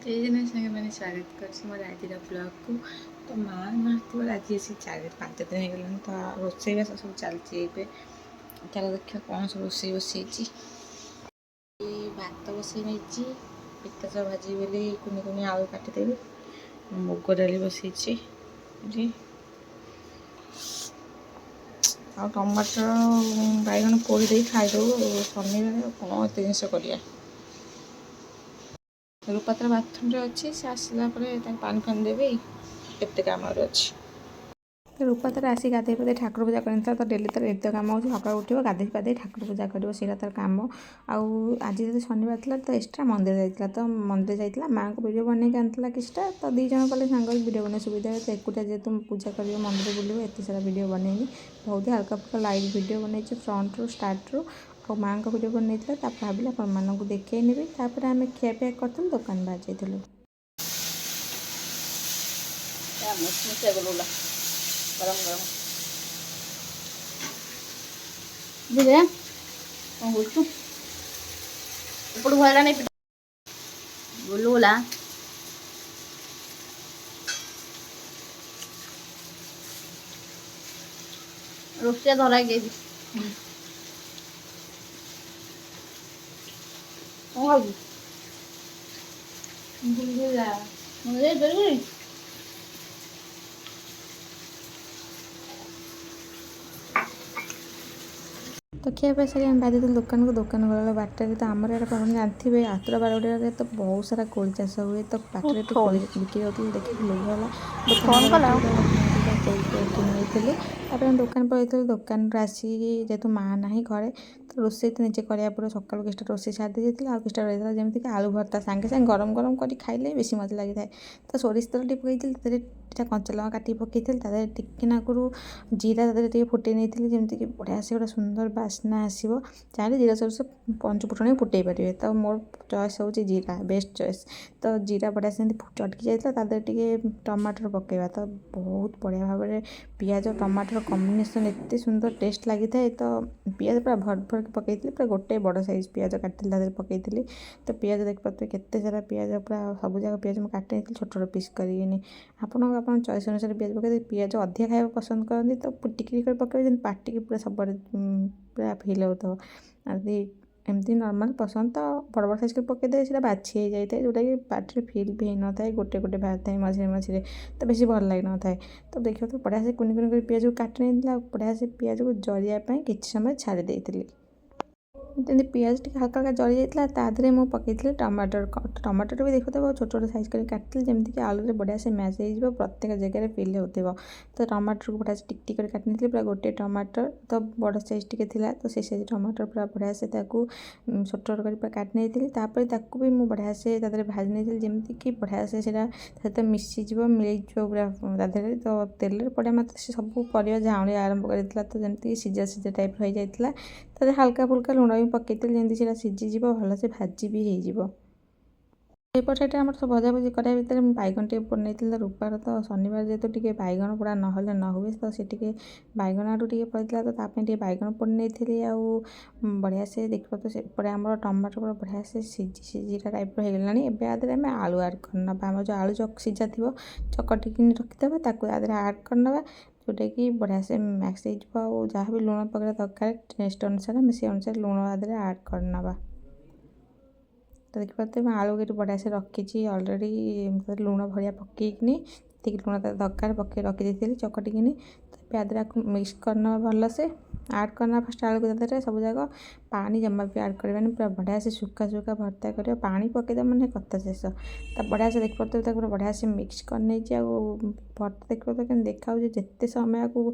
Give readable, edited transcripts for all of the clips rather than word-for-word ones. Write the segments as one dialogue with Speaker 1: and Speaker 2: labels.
Speaker 1: जय जगन्नाथ सागे मैंने स्वागत कर मोर आज ब्लॉग को। तो माँ नथिबार आज आसी 4-5 दिन हो गलानी तो रोसईबास सब चलती चल देखिए कौन सब रोसई बसई भात बसई नहीं पिता सब भाजी बोली कुनि कुनि आलू काटिदेवी मुग डाली बसई आ टमाटर बैगन पोड़ी दे खाईदे शनिवार कौन एत जिन करिया रूपातर बाथरूम अच्छी से आसला पानी फानी देवी केते काम अच्छी रूपा तर आसी गाधे पाधे ठाकुर पूजा कर तो डेली तर नित्य काम हो सका उठो गाधे पाधे ठाकुर पूजा कर तार काम आज जो शनिवार था तो एक्सट्रा मंदिर जाइए तो मंदिर जाइए माँ को वीडियो बन के आना किसी तो दी जन कले सांग वीडियो बन सुविधा तो एकुटा जेहतु पूजा कर मंदिर बुल एत सारा वीडियो बनैनी बहुत ही हल्का फुल्का लाइव वीडियो बनई फ्रंट रू स्टार्ट रू और माँ को वीडियो बनई भाविले आपको देखे नेबी आम खियापिया कर दुकान बाहर जाइलु गरम गरम बुझे कौन बोलतु ऊपर भरला नहीं बोलूला रोटिया धरा गई कौन खाऊ बुझेला मुझे जरूरी तो खियापा सारी आम बाधी दुकान को गला बाटर तो आमर यहाँ अपन जानते आतुरा बारगुड़े तो बहुत सारा कोड़ी चाष हुए तो बाटर बिक्री होती देखिए लोग किनी दुकान पर दुकान आसिक जेहतु माँ ना घरे तो रोसे तो निजे कराया पड़े सका किसी रोसे छाड़ी देती आउ किसी रही जमीक आलू भर्ता सांगे सांगे गरम गरम कर खाइले बेसी मजा लगी था तो सोरिष तेल टी पकई कंचा लଙ୍କା काटी पकई टिकेनाकू जीरा टे फुटे नहीं जमीक बढ़िया से गोटे सुंदर बास्ना आसो चाहिए जीरा सोरिष पंचफुटण फुटे पारे तो मोर चॉइस हूँ जीरा बेस्ट चॉइस तो जीरा बढ़िया से चटकी जाता टे टमाटर पकेवा तो बहुत बढ़िया भाव में पियाज टमाटर कॉम्बिनेशन एत सुंदर टेस्ट लगी था तो पियाज पूरा भर भर पकई पूरा गोटे बड़ साइज पियाज काटी पकई तो पियाज देख पाते केते सारा पियाज पूरा सब जगह पियाज मुझे काटे छोट छोट पीस करी आप चॉइस अनुसार पियाज पकई पियाज अधिक खाया पसंद करती तो टिकी पकड़े पार्टी पूरा सब पूरा फिल होता एमती नॉर्मल पसंद तो बड़ बड़ साइज पकईदे से बाछी हो जाए जोटा कि पार्टी फिल भी हो न था गोटे गोटे बाहर था मझे मझे तो बेसी भल लग न था तो देखिए तो बढ़िया से कुनि कुनि पियाज को काटी नहीं बढ़िया से पियाज को जरिया कि समय छाड़ी देती जमी पियाज टे हल्का हल्का जरी जाता मुझे पकई टमाटर भी देखते बहुत छोट छोट साइज कर काटी जमीक आलू बढ़िया से मैच हो प्रत्येक जगह फिल हो तो टमाटर को बढ़िया से टिक टिक काटी पूरा गोटे टमाटर तो बड़ साइज टे तो से साइज टमाटर पूरा बढ़िया से छोट छोट कर काटी नहीं भी मुझे बढ़िया से भाजी नहीं जमीक बढ़िया से सहित मिसीज मिल पूरा तो तेल बढ़िया मत सब पर झाँड़ी आरंभ कर तो जमीक सीजा सीजा टाइप हो जाता तो हल्का फुल्का लुण भी पकई जमी सीझीज भल से भाजी भी हो एपट साइड आम सब भजाभुजी कराया भितर बैगन टे बनई रूपार तो शनिवार जेहतु टे बैगन पोड़ा ना न हुए तो सी बैगन आड़ू टे पड़ता तो बैगन पोड़ नहीं आउ बढ़िया से देख पाते से आम टमाटर पूरा बढ़िया से सीझा टाइप होगला एवं आम आलू आड करना आम जो आलू सीझा थी चकटिक रखिदे आदि आड करना जोटा कि बढ़िया से मैक्स हो जहाँ भी लुण पकड़ा दरकार टेस्ट अनुसार आम से अनुसार लुण आदि आड करना तो देखिए आलू के बढ़िया से रखी अलरेडी लुण भरिया पकईकिनी लुण दरकार पकई रखी चकटिकिनी तो आदि मिक्स करना भल से आड करना फास्ट आलू को सब जगह पानी जमा भी आड करवानी पूरा बढ़िया से सुखा सुखा भर्ता कर पानी पकईद मैंने कथा शेष तो बढ़िया से देख पाते पूरा बढ़िया से मिक्स करनी भर्ता देख पाते कि देखा जिते समय को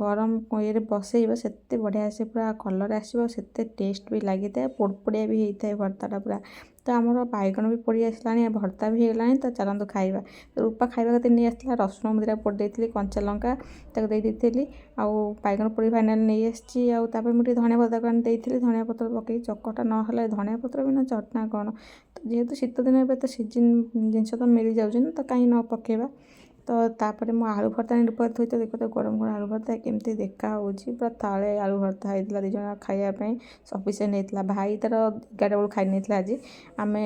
Speaker 1: गरम ये बसईब से बढ़िया से पूरा कलर आसो से टेस्ट भी लगी था पोड़पोड़िया भी होता है भर्ताटा पूरा तो आमर बैगन भी पड़ी आसला भर्ता भी होगला तो चलतु खाइबा रूपा खाइबा कते नहीं आसला रसुण मुद्रा पोड़ देती कंचा लंका देती आउ बैगन पोड़ी फाइनाल नहीं आसी मुझे धनिया पत्र देती धनिया पत्र पकई चकटा ना धनिया पत्र बिना चटना कौन तो जेहेतु शीत दिन तो सीजन जिनस तो मिल जाऊँ तो कहीं न पकेबा ତାପରେ ମୁଁ ଆଳୁ ଭର୍ତ୍ତା ଆଣି ରୂପାରେ ଥୋଇ ତ ଦେଖ ତ ଗରମ ଗରମ ଆଳୁ ଭର୍ତ୍ତା କେମିତି ଦେଖା ହେଉଛି, ପୁରା ଥାଳେ ଆଳୁ ଭର୍ତ୍ତା ହେଇଥିଲା 2 ଜଣ ଖାଇବା ପାଇଁ ସଫିସିଏଣ୍ଟ ହେଇଥିଲା। ଭାଇ ତାର 11ଟା ବେଳକୁ ଖାଇ ନେଇଥିଲା ଆଜି। ଆମେ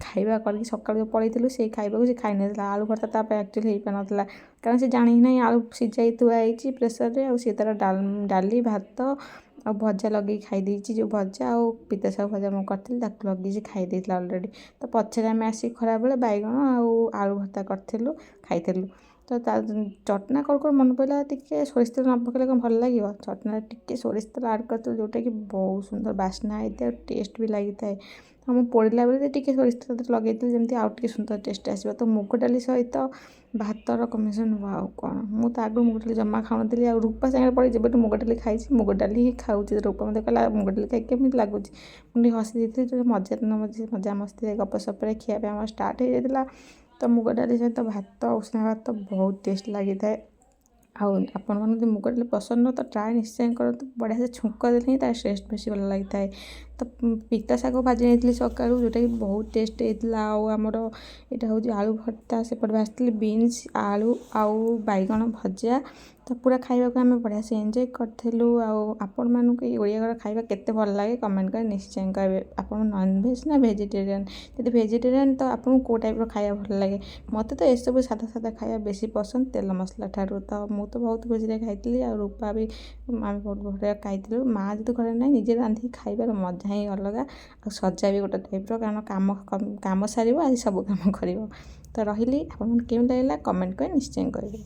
Speaker 1: ଖାଇବା କରିକି ସକାଳୁ ଯେଉଁ ପଳେଇଥିଲୁ ସେଇ ଖାଇବାକୁ ସେ ଖାଇ ନେଇଥିଲା। ଆଳୁ ଭର୍ତ୍ତା ତା ପାଇଁ ଆକ୍ଚୁଆଲି ହେଇପାରିନଥିଲା, କାରଣ ସେ ଜାଣି ହିଁ ନାହିଁ ଆଳୁ ସିଝାଇ ଥୁଆ ହେଇଛି ପ୍ରେସରରେ, ଆଉ ସିଏ ତାର ଡାଲି ଭାତ ଆଉ ଭଜା ଲଗେଇକି ଖାଇ ଦେଇଛି। ଯେଉଁ ଭଜା ଆଉ ପିତା ଶାଗ ଭଜା ମୁଁ କରିଥିଲି ତାକୁ ଲଗେଇଛି ଖାଇ ଦେଇଥିଲା ଅଲରେଡ଼ି। ତ ପଛରେ ଆମେ ଆସିକି ଖରାବେଳେ ବାଇଗଣ ଆଉ ଆଳୁ ଭର୍ତ୍ତା କରିଥିଲୁ ଖାଇଥିଲୁ। ତା ଚଟନା କରୁ ମନେ ପଡ଼ିଲା ଟିକେ ସୋରିଷ ତେଲ ନ ପକେଇଲେ କ'ଣ ଭଲ ଲାଗିବ। ଚଟନାରେ ଟିକେ ସୋରିଷ ତେଲ ଆଡ଼୍ କରିଥିଲୁ, ଯେଉଁଟାକି ବହୁତ ସୁନ୍ଦର ବାସ୍ନା ହେଇଥାଏ ଆଉ ଟେଷ୍ଟ ବି ଲାଗିଥାଏ। ମୁଁ ପୋଡ଼ିଲା ବେଳେ ଟିକେ ସୋରିଷ ତେଲ ଲଗେଇଥିଲି ଯେମିତି ଆଉ ଟିକେ ସୁନ୍ଦର ଟେଷ୍ଟ ଆସିବ। ତ ମୁଗ ଡାଲି ସହିତ ଭାତର କମ୍ବିନେସନ୍ ଆଉ କ'ଣ, ମୁଁ ତ ଆଗରୁ ମୁଗ ଡାଲି ଜମା ଖାଉନଥିଲି, ଆଉ ରୂପା ସାଙ୍ଗରେ ପଡ଼ି ଯେବେଠୁ ମୁଗ ଡାଲି ଖାଇଛି ମୁଗ ଡାଲି ହିଁ ଖାଉଛି। ରୂପା ମୋତେ କହିଲା ମୁଗ ଡାଲି ଖାଇ କେମିତି ଲାଗୁଛି, ମୁଁ ଟିକେ ହସି ଦେଇଥିଲି। ଯେଉଁ ମଜାମସ୍ତିରେ ଗପସପରେ ଖିଆ ପାଇଁ ଆମର ଷ୍ଟାର୍ଟ ହେଇଯାଇଥିଲା। ତ ମୁଗ ଡାଲି ସହିତ ଭାତ ଉଷୁନା ଭାତ ବହୁତ ଟେଷ୍ଟ ଲାଗିଥାଏ। ଆଉ ଆପଣମାନଙ୍କୁ ଯଦି ମୁଗ ଡାଲି ପସନ୍ଦ ନୁହଁ ତ ଟ୍ରାଏ ନିଶ୍ଚୟ କରନ୍ତୁ, ବଢ଼ିଆ ସେ ଛୁଙ୍କ ଦେଲେ ହିଁ ତା'ର ଟେଷ୍ଟ ବେଶୀ ଭଲ ଲାଗିଥାଏ। ତ ପିତା ଶାଗ ଭାଜି ନେଇଥିଲି ସକାଳୁ, ଯେଉଁଟାକି ବହୁତ ଟେଷ୍ଟ ହେଇଥିଲା। ଆଉ ଆମର ଏଇଟା ହେଉଛି ଆଳୁ ଭର୍ତ୍ତା, ସେପଟେ ଭାଜିଥିଲି ବିନ୍ସ ଆଳୁ ଆଉ ବାଇଗଣ ଭଜା। ତ ପୁରା ଖାଇବାକୁ ଆମେ ବଢ଼ିଆ ସେ ଏନ୍ଜୟ କରିଥିଲୁ। ଆଉ ଆପଣମାନଙ୍କୁ ଏଇ ଓଡ଼ିଆ ଘର ଖାଇବା କେତେ ଭଲ ଲାଗେ କମେଣ୍ଟ କରି ନିଶ୍ଚୟ କହିବେ। ଆପଣ ନନଭେଜ୍ ନା ଭେଜିଟେରିଆନ୍? ଯଦି ଭେଜିଟେରିଆନ୍ ତ ଆପଣଙ୍କୁ କେଉଁ ଟାଇପ୍ର ଖାଇବା ଭଲ ଲାଗେ? ମୋତେ ତ ଏସବୁ ସାଧା ସାଧା ଖାଇବା ବେଶୀ ପସନ୍ଦ ତେଲ ମସଲା ଠାରୁ। ତ ମୁଁ ତ ବହୁତ ଖୁସିରେ ଖାଇଥିଲି, ଆଉ ରୂପା ବି ଆମେ ବହୁତ ବଢ଼ିଆ ଖାଇଥିଲୁ। ମାଆ ଯେହେତୁ ଘରେ ନାହିଁ ନିଜେ ରାନ୍ଧିକି ଖାଇବାର ମଜା ହିଁ ଅଲଗା, ଆଉ ସଜା ବି ଗୋଟେ ଟାଇପ୍ର, କାରଣ କାମ ସାରିବ ଆଜି ସବୁ କାମ କରିବ। ତ ରହିଲି, ଆପଣଙ୍କୁ କେମିତି ଲାଗିଲା କମେଣ୍ଟ କରି ନିଶ୍ଚୟ କହିବେ।